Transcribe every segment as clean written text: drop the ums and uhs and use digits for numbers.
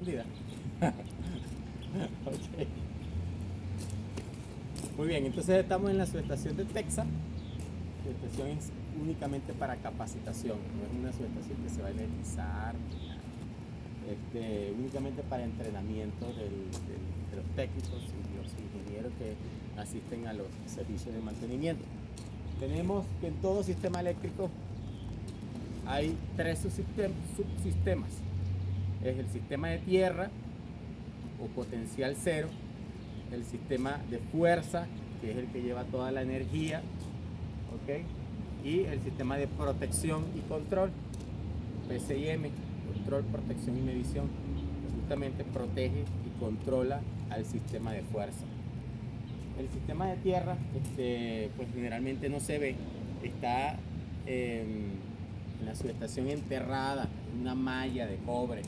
¿Entendida? Ok. Muy bien, entonces estamos en la subestación de Texas. La subestación es únicamente para capacitación, no es una subestación que se va a energizar, únicamente para entrenamiento de los técnicos y los ingenieros que asisten a los servicios de mantenimiento. Tenemos que en todo sistema eléctrico hay tres subsistemas. Es el sistema de tierra o potencial cero, el sistema de fuerza, que es el que lleva toda la energía, ¿ok? Y el sistema de protección y control, PCIM, control, protección y medición, que justamente protege y controla al sistema de fuerza. El sistema de tierra, pues generalmente no se ve, está en la subestación enterrada, una malla de cobre,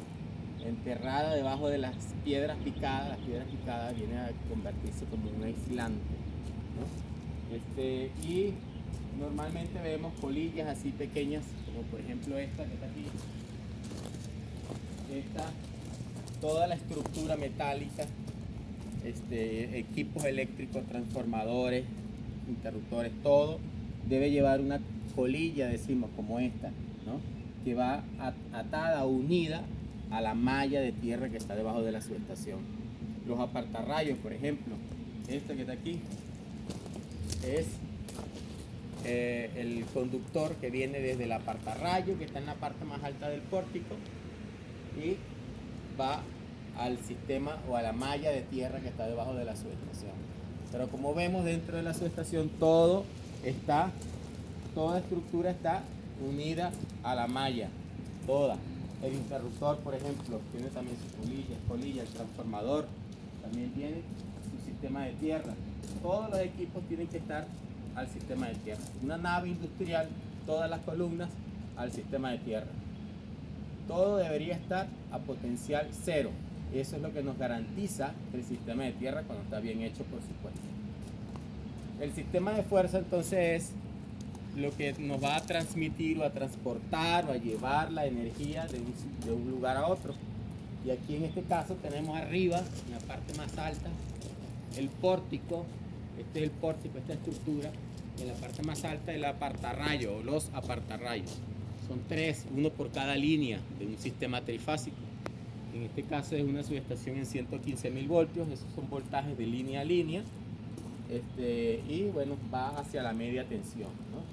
enterrada debajo de las piedras picadas. Las piedras picadas vienen a convertirse como un aislante, ¿no? Y normalmente vemos colillas así pequeñas, como por ejemplo esta que está aquí. Esta, toda la estructura metálica, equipos eléctricos, transformadores, interruptores, todo debe llevar una colilla, decimos, como esta, ¿no? Que va atada, unida a la malla de tierra que está debajo de la subestación. Los apartarrayos, por ejemplo, este que está aquí es el conductor que viene desde el apartarrayo, que está en la parte más alta del pórtico, y va al sistema o a la malla de tierra que está debajo de la subestación. Pero como vemos, dentro de la subestación toda estructura está unida a la malla, toda. El interruptor, por ejemplo, tiene también su colilla, el transformador también tiene su sistema de tierra. Todos los equipos tienen que estar al sistema de tierra. Una nave industrial, todas las columnas al sistema de tierra. Todo debería estar a potencial cero. Eso es lo que nos garantiza el sistema de tierra cuando está bien hecho, por supuesto. El sistema de fuerza entonces es lo que nos va a transmitir o a transportar o a llevar la energía de un lugar a otro. Y aquí en este caso tenemos arriba, en la parte más alta, el pórtico. Este es el pórtico, esta estructura. En la parte más alta el apartarrayo o los apartarrayos. Son tres, uno por cada línea de un sistema trifásico. En este caso es una subestación en 115.000 voltios, esos son voltajes de línea a línea. Y bueno, va hacia la media tensión, ¿no?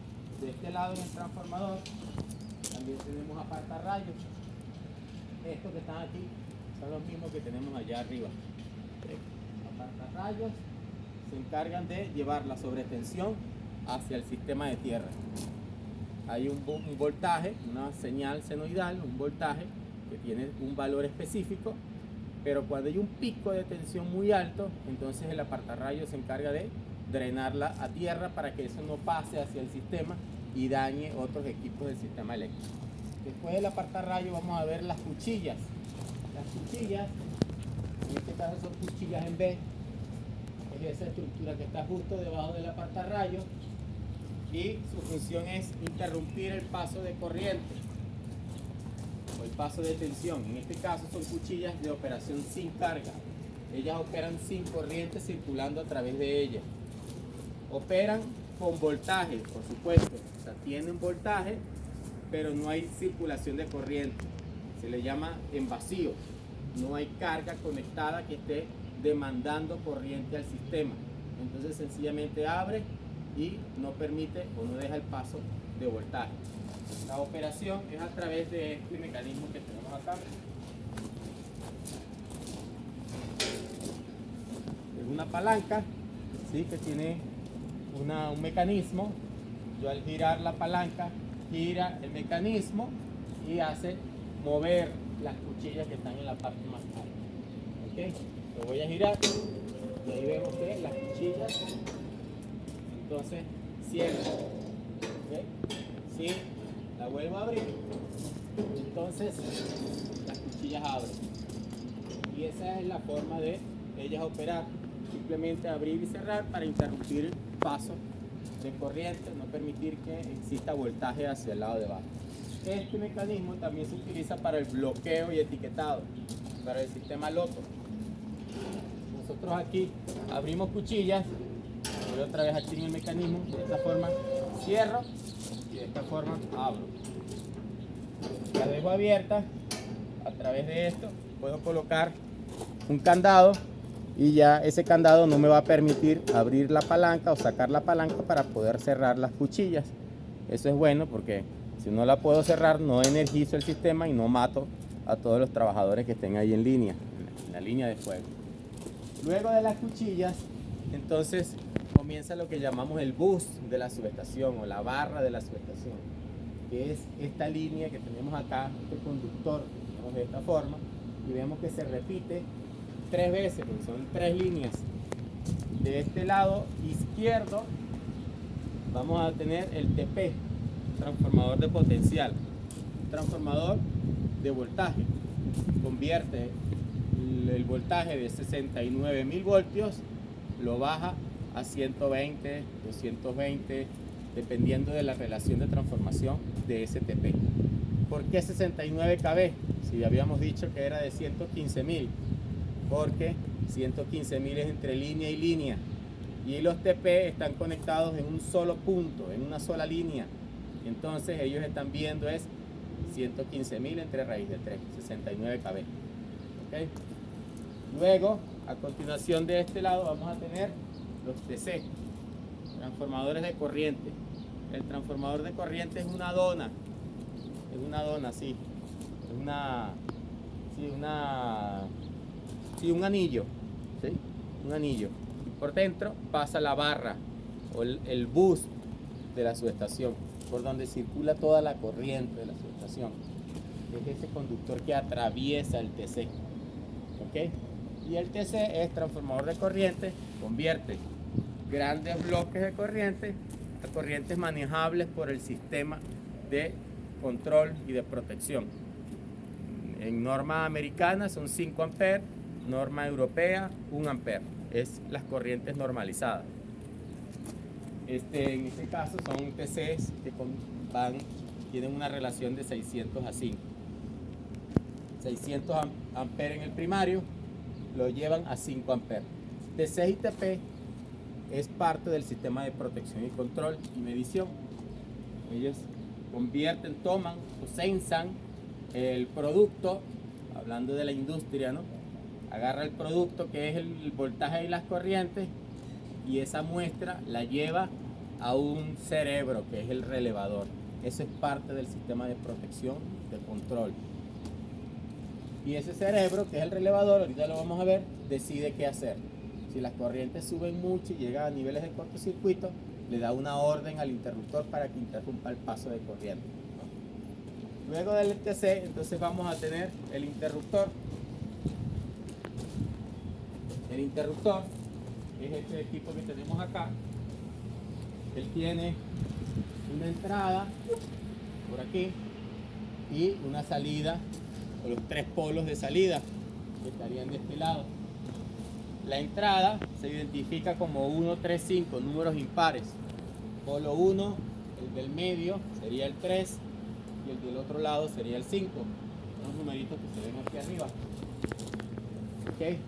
De este lado en el transformador también tenemos apartarrayos. Estos que están aquí son los mismos que tenemos allá arriba. Apartarrayos se encargan de llevar la sobretensión hacia el sistema de tierra. Hay un voltaje, una señal senoidal, un voltaje que tiene un valor específico, pero cuando hay un pico de tensión muy alto, entonces el apartarrayo se encarga de drenarla a tierra para que eso no pase hacia el sistema y dañe otros equipos del sistema eléctrico. Después del apartarrayo vamos a ver las cuchillas. Las cuchillas, en este caso son cuchillas en B, es esa estructura que está justo debajo del apartarrayo y su función es interrumpir el paso de corriente o el paso de tensión. En este caso son cuchillas de operación sin carga. Ellas operan sin corriente circulando a través de ellas. Operan con voltaje, por supuesto. O sea, tienen voltaje, pero no hay circulación de corriente. Se le llama en vacío. No hay carga conectada que esté demandando corriente al sistema. Entonces sencillamente abre y no permite o no deja el paso de voltaje. La operación es a través de este mecanismo que tenemos acá. Es una palanca, ¿sí? Que tiene un mecanismo. Yo al girar la palanca, gira el mecanismo y hace mover las cuchillas que están en la parte más alta. ¿Okay? Lo voy a girar y ahí vemos que las cuchillas entonces cierran. ¿Okay? Si la vuelvo a abrir, entonces las cuchillas abren. Y esa es la forma de ellas operar. Simplemente abrir y cerrar para interrumpir el paso de corriente, no permitir que exista voltaje hacia el lado de abajo. Este mecanismo también se utiliza para el bloqueo y etiquetado. para el sistema Loto. Nosotros aquí abrimos cuchillas, voy otra vez aquí en el mecanismo, de esta forma cierro y de esta forma abro. La dejo abierta, a través de esto puedo colocar un candado y ya ese candado no me va a permitir abrir la palanca o sacar la palanca para poder cerrar las cuchillas. Eso es bueno porque si no la puedo cerrar no energizo el sistema y no mato a todos los trabajadores que estén ahí en línea, en la línea de fuego. Luego de las cuchillas, entonces comienza lo que llamamos el bus de la subestación o la barra de la subestación, que es esta línea que tenemos acá, este conductor que tenemos de esta forma, y vemos que se repite 3 veces, porque son 3 líneas. De este lado izquierdo vamos a tener el TP, transformador de potencial, transformador de voltaje, convierte el voltaje de 69.000 voltios, lo baja a 120, 220, dependiendo de la relación de transformación de ese TP. ¿Por qué 69 kV? Si habíamos dicho que era de 115.000, porque 115.000 es entre línea y línea, y los TP están conectados en un solo punto, en una sola línea. Entonces ellos están viendo es 115.000 entre raíz de 3, 69 kV. ¿Okay? Luego, a continuación de este lado vamos a tener los TC, transformadores de corriente. El transformador de corriente es una dona, sí, un anillo, ¿sí? Un anillo. Y por dentro pasa la barra o el bus de la subestación, por donde circula toda la corriente de la subestación. Es ese conductor que atraviesa el TC. ¿Okay? Y el TC es transformador de corriente, convierte grandes bloques de corriente a corrientes manejables por el sistema de control y de protección. En norma americana son 5 amperes, norma europea 1 ampere. Es las corrientes normalizadas. En este caso son TCs que tienen una relación de 600 a 5. 600 amperes en el primario lo llevan a 5 amperes. TC y TP es parte del sistema de protección y control y medición. Ellos convierten, toman o sensan el producto, hablando de la industria, ¿no? Agarra el producto que es el voltaje y las corrientes y esa muestra la lleva a un cerebro que es el relevador. Eso es parte del sistema de protección, de control. Y ese cerebro, que es el relevador, ahorita lo vamos a ver, decide qué hacer. Si las corrientes suben mucho y llegan a niveles de cortocircuito, le da una orden al interruptor para que interrumpa el paso de corriente. Luego del TC, entonces vamos a tener el interruptor. El interruptor es este equipo que tenemos acá. Él tiene una entrada por aquí y una salida, o los 3 polos de salida que estarían de este lado. La entrada se identifica como 1, 3, 5, números impares. Polo 1, el del medio sería el 3 y el del otro lado sería el 5. Son los numeritos que se ven aquí arriba. ¿Okay?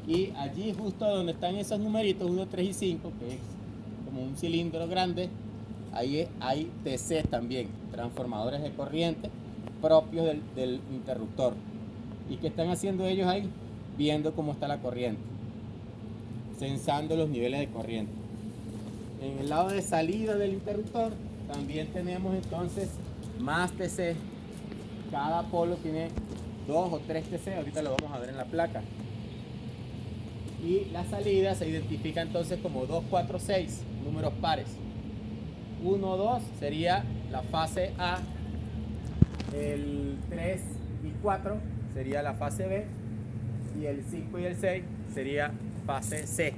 Y allí justo donde están esos numeritos 1, 3 y 5, que es como un cilindro grande, ahí hay TC también, transformadores de corriente propios del interruptor. ¿Y qué están haciendo ellos ahí? Viendo cómo está la corriente, sensando los niveles de corriente. En el lado de salida del interruptor también tenemos entonces más TC. Cada polo tiene 2 o 3 TC, ahorita lo vamos a ver en la placa. Y la salida se identifica entonces como 2, 4, 6, números pares. 1, 2 sería la fase A, el 3 y 4 sería la fase B y el 5 y el 6 sería fase C.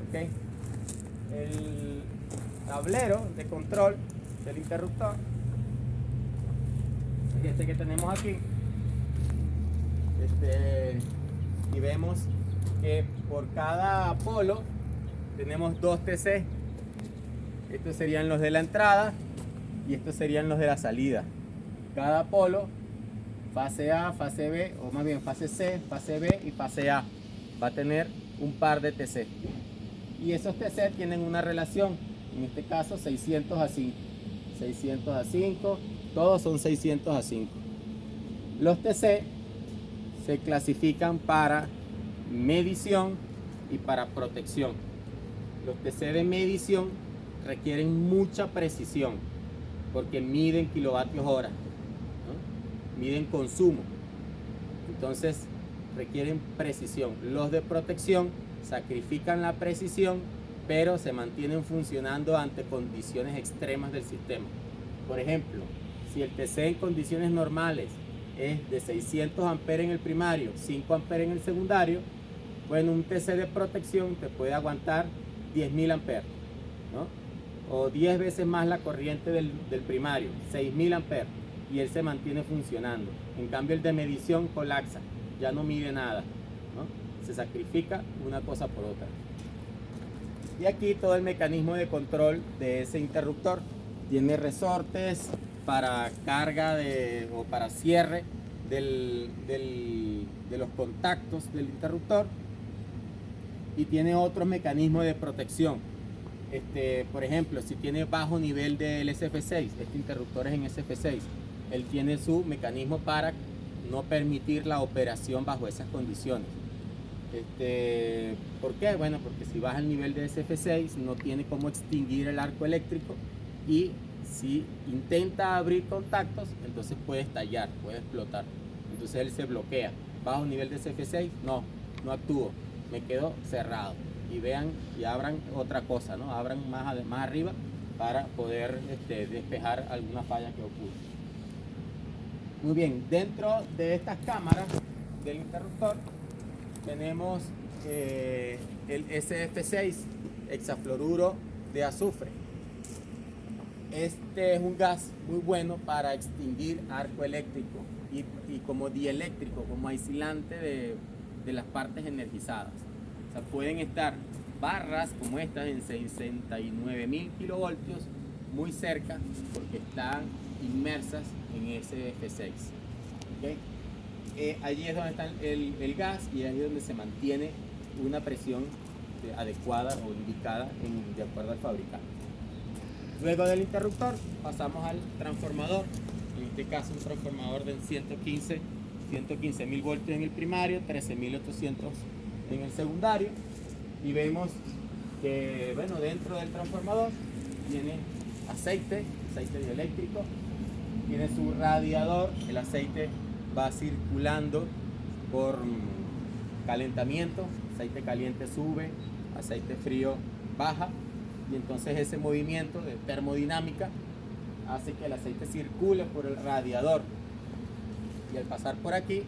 ¿Okay? El tablero de control del interruptor es este que tenemos aquí. Y vemos que por cada polo tenemos 2 TC. Estos serían los de la entrada y estos serían los de la salida. Cada polo fase A, fase B, o más bien fase C, fase B y fase A. Va a tener un par de TC. Y esos TC tienen una relación, en este caso 600 a 5. 600 a 5, todos son 600 a 5. Los TC se clasifican para medición y para protección. Los TC de medición requieren mucha precisión porque miden kilovatios hora, ¿no? Miden consumo. Entonces requieren precisión. Los de protección sacrifican la precisión, pero se mantienen funcionando ante condiciones extremas del sistema. Por ejemplo, si el TC en condiciones normales es de 600 amperes en el primario, 5 amperes en el secundario, bueno, un TC de protección te puede aguantar 10.000 amperes, ¿no? O 10 veces más la corriente del primario, 6.000 amperes, y él se mantiene funcionando. En cambio, el de medición colapsa, ya no mide nada, ¿no? Se sacrifica una cosa por otra. Y aquí todo el mecanismo de control de ese interruptor. Tiene resortes para carga o para cierre de los contactos del interruptor. Y tiene otros mecanismos de protección. Por ejemplo, si tiene bajo nivel del SF6, este interruptor es en SF6, él tiene su mecanismo para no permitir la operación bajo esas condiciones. ¿Por qué? Bueno, porque si baja el nivel de SF6 no tiene cómo extinguir el arco eléctrico, y si intenta abrir contactos, entonces puede estallar, puede explotar. Entonces él se bloquea. Bajo nivel de SF6, no actúo, me quedo cerrado. Y vean y abran otra cosa, ¿no? Abran más arriba para poder despejar alguna falla que ocurra. Muy bien, dentro de estas cámaras del interruptor tenemos el SF6, hexafluoruro de azufre. Este es un gas muy bueno para extinguir arco eléctrico y como dieléctrico, como aislante de las partes energizadas. O sea, pueden estar barras como estas en 69.000 kilovoltios muy cerca porque están inmersas en ese SF6. ¿Okay? Allí es donde está el gas, y allí es donde se mantiene una presión adecuada o indicada de acuerdo al fabricante. Luego del interruptor pasamos al transformador, en este caso un transformador de 115.000 voltios en el primario, 13.800 en el secundario, y vemos que, bueno, dentro del transformador tiene aceite dieléctrico, tiene su radiador, el aceite va circulando por calentamiento, aceite caliente sube, aceite frío baja, y entonces ese movimiento de termodinámica hace que el aceite circule por el radiador, y al pasar por aquí,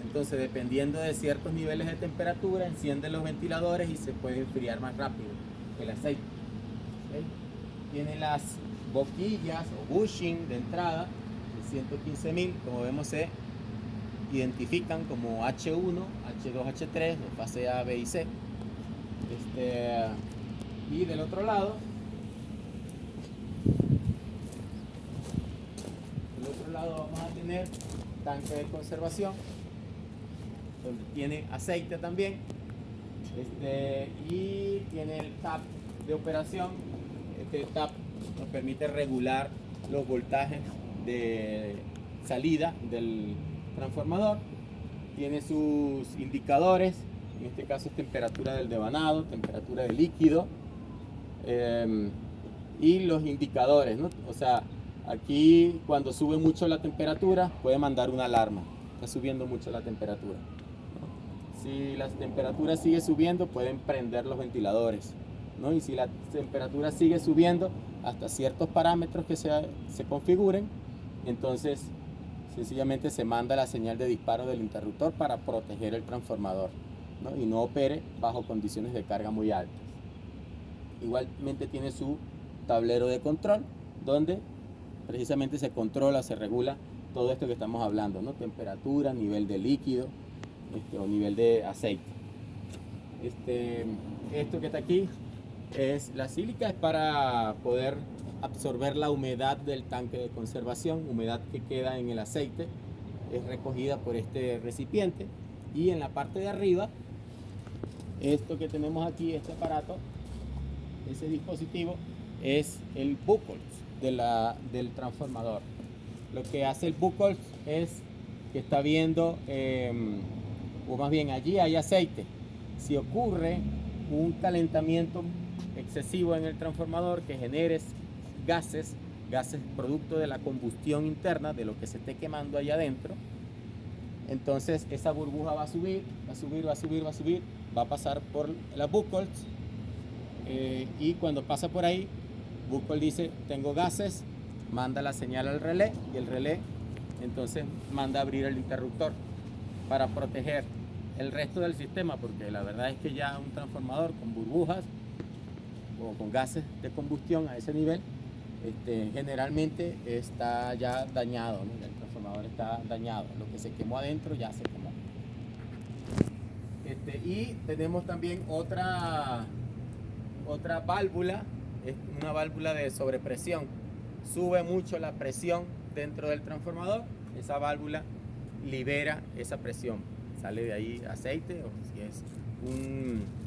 entonces dependiendo de ciertos niveles de temperatura, encienden los ventiladores y se puede enfriar más rápido el aceite. ¿Okay? Tiene las boquillas o bushing de entrada de 115.000, como vemos se identifican como H1, H2, H3 de fase A, B y C. Y del otro lado vamos a tener tanque de conservación, donde tiene aceite también, y tiene el tap de operación. Este tap nos permite regular los voltajes de salida del transformador. Tiene sus indicadores, en este caso es temperatura del devanado, temperatura del líquido, y los indicadores, ¿no? O sea, aquí cuando sube mucho la temperatura puede mandar una alarma, está subiendo mucho la temperatura, ¿no? Si la temperatura sigue subiendo pueden prender los ventiladores, ¿no? Y si la temperatura sigue subiendo hasta ciertos parámetros que se configuren, entonces sencillamente se manda la señal de disparo del interruptor para proteger el transformador, ¿no? Y no opere bajo condiciones de carga muy altas. Igualmente tiene su tablero de control, donde precisamente se controla, se regula todo esto que estamos hablando, ¿no? Temperatura, nivel de líquido, o nivel de aceite. Esto que está aquí es la sílica, es para poder absorber la humedad del tanque de conservación, humedad que queda en el aceite es recogida por este recipiente. Y en la parte de arriba, esto que tenemos aquí, este aparato, ese dispositivo, es el buckle del transformador. Lo que hace el buckle es que está viendo, o más bien allí hay aceite. Si ocurre un calentamiento excesivo en el transformador que genere gases producto de la combustión interna, de lo que se esté quemando allá adentro, entonces esa burbuja va a subir, va a pasar por las buckles, y cuando pasa por ahí, buckle dice tengo gases, manda la señal al relé, y el relé entonces manda a abrir el interruptor para proteger el resto del sistema, porque la verdad es que ya un transformador con burbujas o con gases de combustión a ese nivel, generalmente está ya dañado, ¿no? El transformador está dañado, lo que se quemó adentro ya se quemó. Y tenemos también otra válvula, es una válvula de sobrepresión. Sube mucho la presión dentro del transformador, esa válvula libera esa presión, sale de ahí aceite, o si es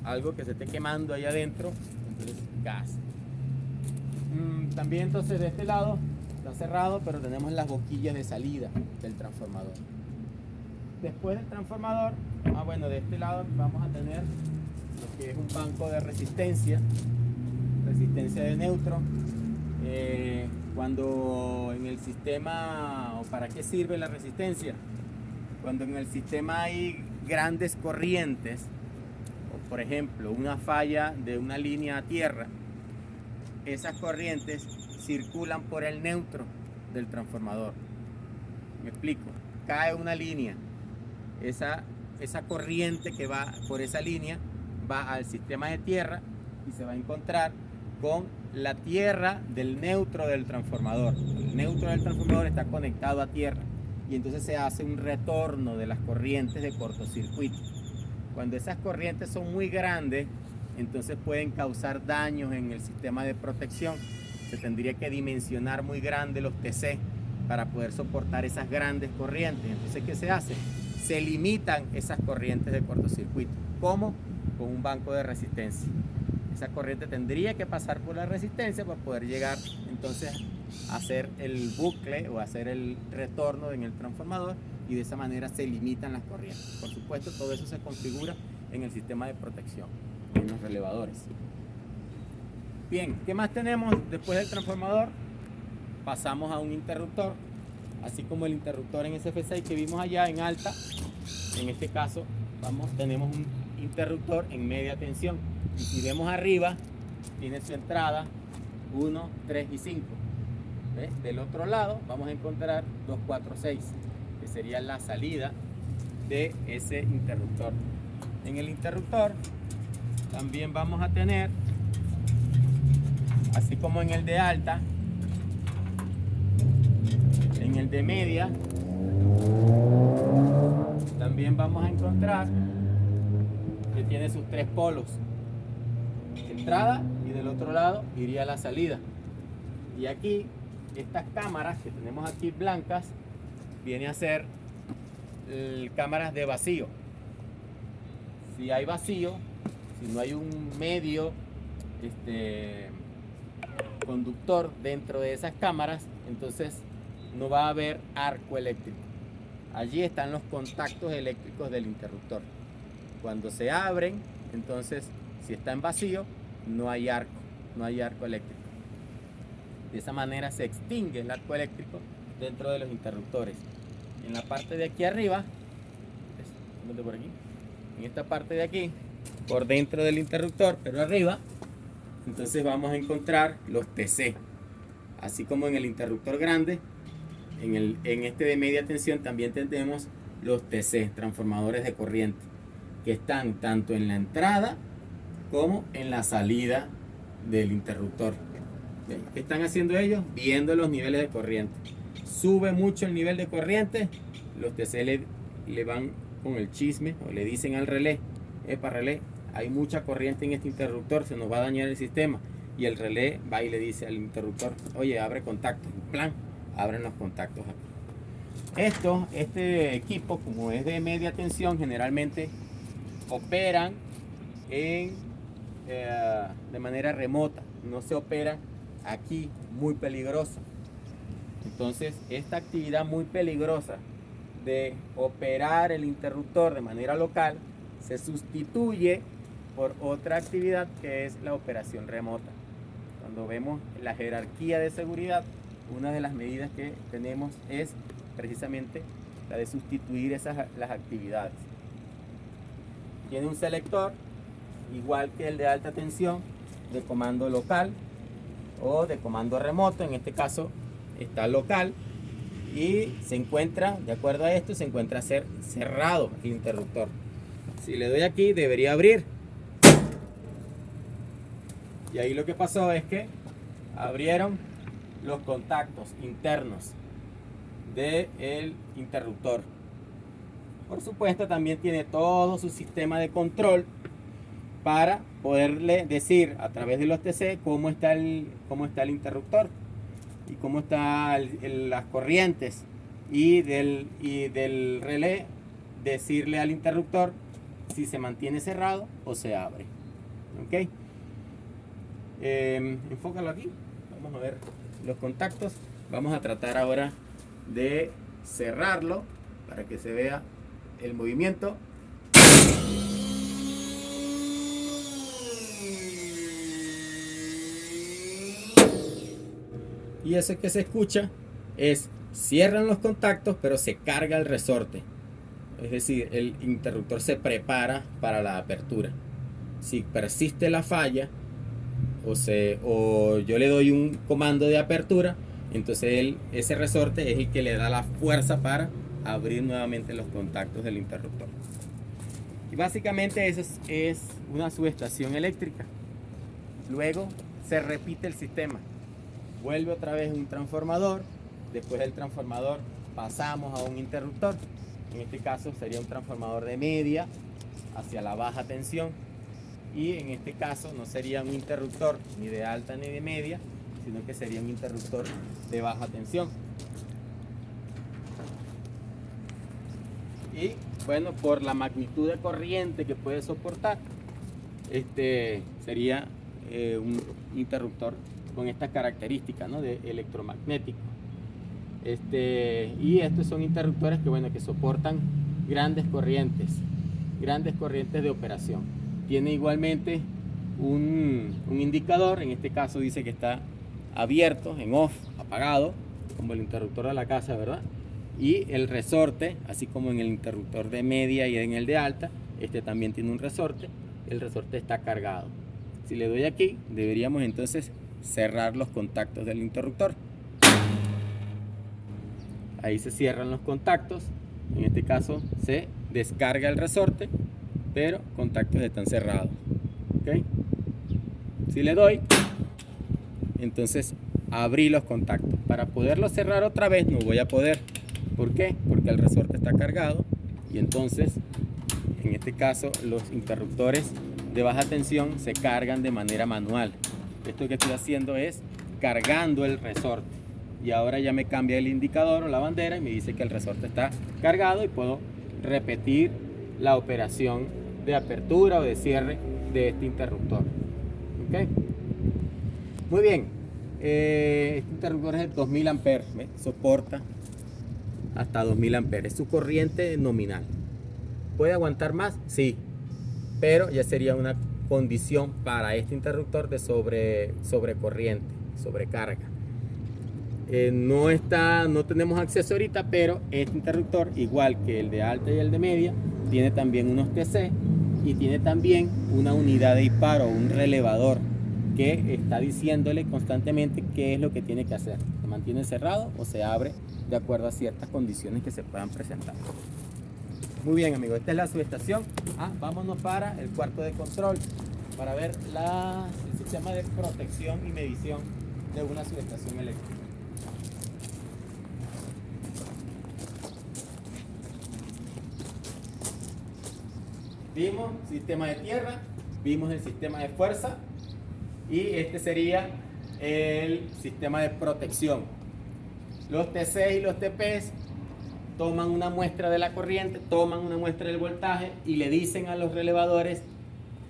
algo que se esté quemando ahí adentro, entonces gas. También entonces de este lado está cerrado, pero tenemos las boquillas de salida del transformador. Después del transformador, bueno, de este lado vamos a tener lo que es un banco de resistencia de neutro. Cuando en el sistema, o para qué sirve la resistencia, cuando en el sistema hay grandes corrientes, o por ejemplo una falla de una línea a tierra, esas corrientes circulan por el neutro del transformador. Me explico, cae una línea, esa corriente que va por esa línea va al sistema de tierra y se va a encontrar con la tierra del neutro del transformador. El neutro del transformador está conectado a tierra y entonces se hace un retorno de las corrientes de cortocircuito. Cuando esas corrientes son muy grandes, entonces pueden causar daños en el sistema de protección. Se tendría que dimensionar muy grande los TC para poder soportar esas grandes corrientes. Entonces, ¿qué se hace? Se limitan esas corrientes de cortocircuito. ¿Cómo? Con un banco de resistencia. Esa corriente tendría que pasar por la resistencia para poder llegar entonces a hacer el bucle o hacer el retorno en el transformador, y de esa manera se limitan las corrientes. Por supuesto, todo eso se configura en el sistema de protección, en los relevadores. Bien, ¿qué más tenemos después del transformador? Pasamos a un interruptor, así como el interruptor en SF6 que vimos allá en alta. En este caso tenemos un interruptor en media tensión, y si vemos arriba tiene su entrada 1, 3 y 5. ¿Ves? Del otro lado vamos a encontrar 2, 4, 6, que sería la salida de ese interruptor. En el interruptor también vamos a tener, así como en el de alta, en el de media también vamos a encontrar que tiene sus 3 polos, entrada, y del otro lado iría la salida. Y aquí estas cámaras que tenemos aquí blancas vienen a ser cámaras de vacío. Si hay vacío, si no hay un medio conductor dentro de esas cámaras, entonces no va a haber arco eléctrico. Allí están los contactos eléctricos del interruptor. Cuando se abren, entonces si está en vacío, no hay arco eléctrico. De esa manera se extingue el arco eléctrico dentro de los interruptores. En la parte de aquí arriba, por aquí, en esta parte de aquí, por dentro del interruptor, pero arriba, entonces vamos a encontrar los TC. Así como en el interruptor grande, en este de media tensión también tenemos los TC, transformadores de corriente, que están tanto en la entrada como en la salida del interruptor. ¿Qué están haciendo ellos? Viendo los niveles de corriente. Sube mucho el nivel de corriente, los TC le van con el chisme, o le dicen al relé: epa relé, hay mucha corriente en este interruptor, se nos va a dañar el sistema. Y el relé va y le dice al interruptor: oye, abre contactos. En plan, abren los contactos aquí. Este equipo, como es de media tensión, generalmente operan de manera remota, no se opera aquí, muy peligrosa. Entonces, esta actividad muy peligrosa de operar el interruptor de manera local se sustituye por otra actividad que es la operación remota. Cuando vemos la jerarquía de seguridad, una de las medidas que tenemos es precisamente la de sustituir las actividades. Tiene un selector, igual que el de alta tensión, de comando local o de comando remoto. En este caso está local y se encuentra, de acuerdo a esto, se encuentra cerrado el interruptor. Si le doy aquí, debería abrir. Y ahí lo que pasó es que abrieron los contactos internos del interruptor. Por supuesto, también tiene todo su sistema de control para poderle decir a través de los TC cómo está el interruptor y cómo están las corrientes, y del relé decirle al interruptor si se mantiene cerrado o se abre. ¿Ok? Enfócalo aquí. Vamos a ver los contactos. Vamos a tratar ahora de cerrarlo para que se vea el movimiento. Y eso que se escucha es: cierran los contactos, pero se carga el resorte. Es decir, el interruptor se prepara para la apertura. Si persiste la falla o yo le doy un comando de apertura, entonces ese resorte es el que le da la fuerza para abrir nuevamente los contactos del interruptor. Y básicamente eso es una subestación eléctrica. Luego se repite el sistema. Vuelve otra vez un transformador. Después del transformador pasamos a un interruptor. En este caso sería un transformador de media hacia la baja tensión. Y en este caso no sería un interruptor ni de alta ni de media, sino que sería un interruptor de baja tensión. Y bueno, por la magnitud de corriente que puede soportar, sería un interruptor con estas características, ¿no?, de electromagnético. Y estos son interruptores que soportan grandes corrientes de operación. Tiene igualmente un indicador. En este caso dice que está abierto, en off, apagado, como el interruptor de la casa, ¿verdad? Y el resorte, así como en el interruptor de media y en el de alta, también tiene un resorte. El resorte está cargado. Si le doy aquí, deberíamos entonces cerrar los contactos del interruptor. Ahí se cierran los contactos. En este caso se descarga el resorte, pero contactos están cerrados. ¿Okay? Si le doy, entonces abrí los contactos. Para poderlo cerrar otra vez no voy a poder. ¿Por qué? Porque el resorte está cargado, y entonces en este caso los interruptores de baja tensión se cargan de manera manual. Esto que estoy haciendo es cargando el resorte, y ahora ya me cambia el indicador o la bandera y me dice que el resorte está cargado, y puedo repetir la operación de apertura o de cierre de este interruptor. ¿Okay? Muy bien. Este interruptor es de 2000 amperes, ¿ves? Soporta hasta 2000 amperes. Es su corriente nominal. ¿Puede aguantar más? Sí, pero ya sería una condición para este interruptor de sobrecorriente, sobrecarga. No tenemos acceso ahorita, pero este interruptor, igual que el de alta y el de media, tiene también unos TC y tiene también una unidad de disparo, un relevador, que está diciéndole constantemente qué es lo que tiene que hacer. ¿Se mantiene cerrado o se abre de acuerdo a ciertas condiciones que se puedan presentar? Muy bien, amigos, esta es la subestación. Vámonos para el cuarto de control para ver el sistema de protección y medición de una subestación eléctrica. Vimos sistema de tierra, vimos el sistema de fuerza, y este sería el sistema de protección. Los TC y los TPs toman una muestra de la corriente, toman una muestra del voltaje y le dicen a los relevadores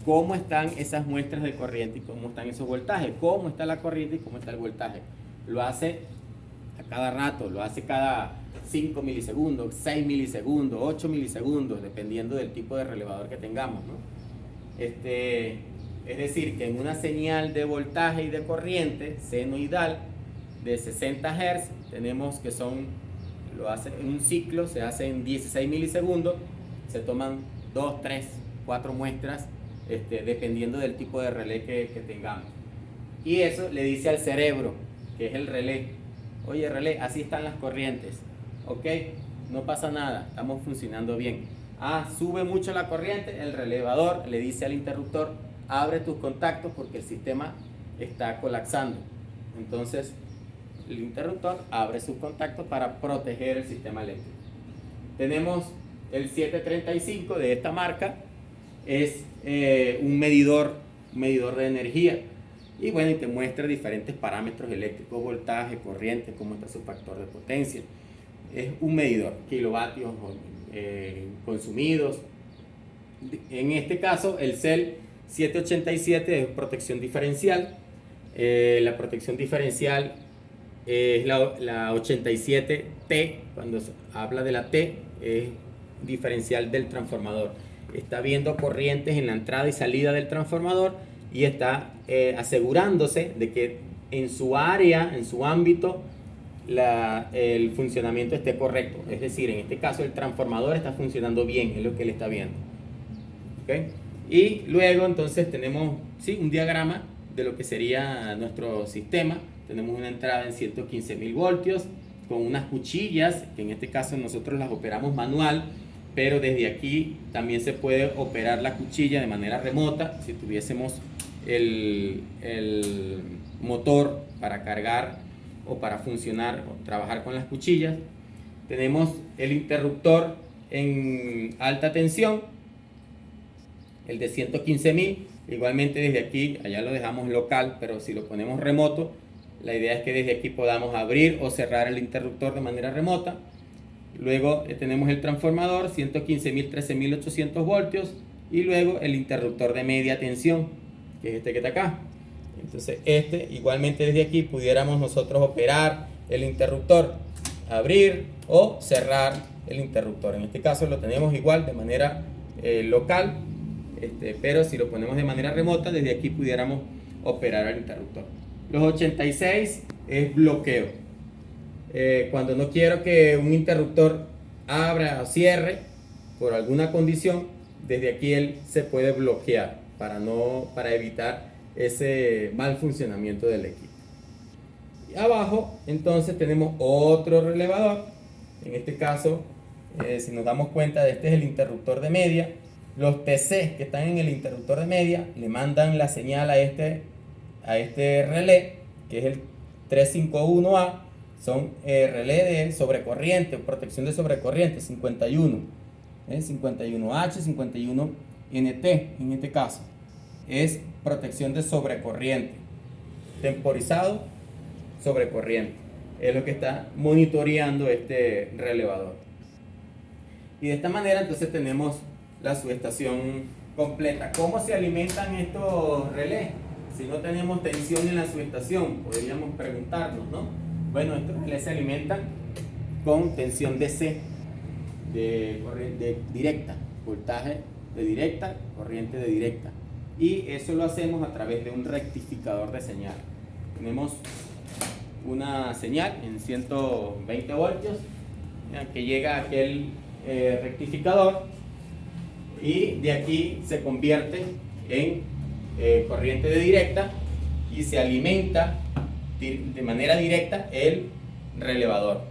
cómo están esas muestras de corriente y cómo están esos voltajes, cómo está la corriente y cómo está el voltaje. Lo hace a cada rato, lo hace cada 5 milisegundos, 6 milisegundos, 8 milisegundos, dependiendo del tipo de relevador que tengamos, ¿no? Es decir, que en una señal de voltaje y de corriente senoidal de 60 Hz, tenemos que lo hace en un ciclo, se hace en 16 milisegundos, se toman 2, 3, 4 muestras, dependiendo del tipo de relé que tengamos. Y eso le dice al cerebro, que es el relé: oye relé, así están las corrientes, ok, no pasa nada, estamos funcionando bien. Sube mucho la corriente, el relevador le dice al interruptor: abre tus contactos porque el sistema está colapsando. Entonces el interruptor abre sus contactos para proteger el sistema eléctrico. Tenemos el 735 de esta marca, es un medidor de energía, y bueno, y te muestra diferentes parámetros eléctricos: voltaje, corriente, cómo está su factor de potencia. Es un medidor, kilovatios consumidos. En este caso el CEL 787 es protección diferencial. La protección diferencial es la 87T. Cuando se habla de la T, es diferencial del transformador. Está viendo corrientes en la entrada y salida del transformador y está asegurándose de que en su área, en su ámbito, el funcionamiento esté correcto. Es decir, en este caso el transformador está funcionando bien, es lo que él está viendo. ¿Okay? Y luego entonces tenemos un diagrama de lo que sería nuestro sistema. Tenemos una entrada en 115.000 voltios con unas cuchillas, que en este caso nosotros las operamos manual, pero desde aquí también se puede operar la cuchilla de manera remota. Si tuviésemos el motor para cargar o para funcionar o trabajar con las cuchillas. Tenemos el interruptor en alta tensión, el de 115.000. Igualmente desde aquí, allá lo dejamos local, pero si lo ponemos remoto, la idea es que desde aquí podamos abrir o cerrar el interruptor de manera remota. Luego tenemos el transformador 115.000, 13.800 voltios, y luego el interruptor de media tensión, que es este que está acá. Entonces igualmente desde aquí pudiéramos nosotros operar el interruptor, abrir o cerrar el interruptor. En este caso lo tenemos igual de manera local, pero si lo ponemos de manera remota, desde aquí pudiéramos operar el interruptor. Los 86 es bloqueo. Cuando no quiero que un interruptor abra o cierre por alguna condición, desde aquí él se puede bloquear para evitar ese mal funcionamiento del equipo. Y abajo entonces tenemos otro relevador. En este caso, si nos damos cuenta, este es el interruptor de media. Los TC que están en el interruptor de media le mandan la señal a este relé, que es el 351A. Son relé de sobrecorriente, protección de sobrecorriente, 51, 51H, 51NT. En este caso es protección de sobrecorriente, temporizado sobrecorriente, es lo que está monitoreando este relevador. Y de esta manera entonces tenemos la subestación completa. ¿Cómo se alimentan estos relés? Si no tenemos tensión en la subestación, podríamos preguntarnos, ¿no? Bueno, estos relés se alimentan con tensión DC, de corriente directa, voltaje de directa, corriente de directa. Y eso lo hacemos a través de un rectificador de señal. Tenemos una señal en 120 voltios que llega a aquel rectificador, y de aquí se convierte en corriente de directa y se alimenta de manera directa el relevador.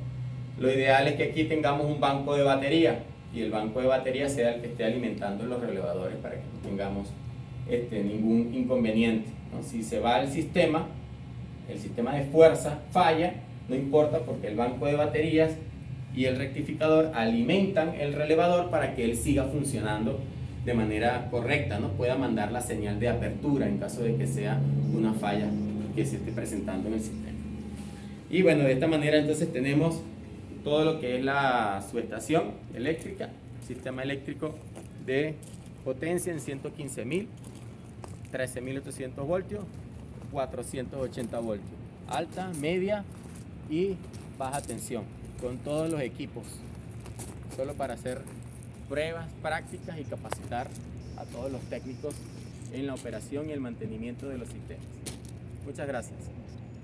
Lo ideal es que aquí tengamos un banco de batería y el banco de batería sea el que esté alimentando los relevadores para que no tengamos ningún inconveniente, ¿no? Si se va el sistema de fuerza falla, no importa, porque el banco de baterías y el rectificador alimentan el relevador para que él siga funcionando de manera correcta, ¿no? Pueda mandar la señal de apertura en caso de que sea una falla que se esté presentando en el sistema. Y bueno, de esta manera entonces tenemos todo lo que es la subestación eléctrica, sistema eléctrico de potencia en 115.000, 13.800 voltios, 480 voltios, alta, media y baja tensión, con todos los equipos, solo para hacer pruebas prácticas y capacitar a todos los técnicos en la operación y el mantenimiento de los sistemas. Muchas gracias.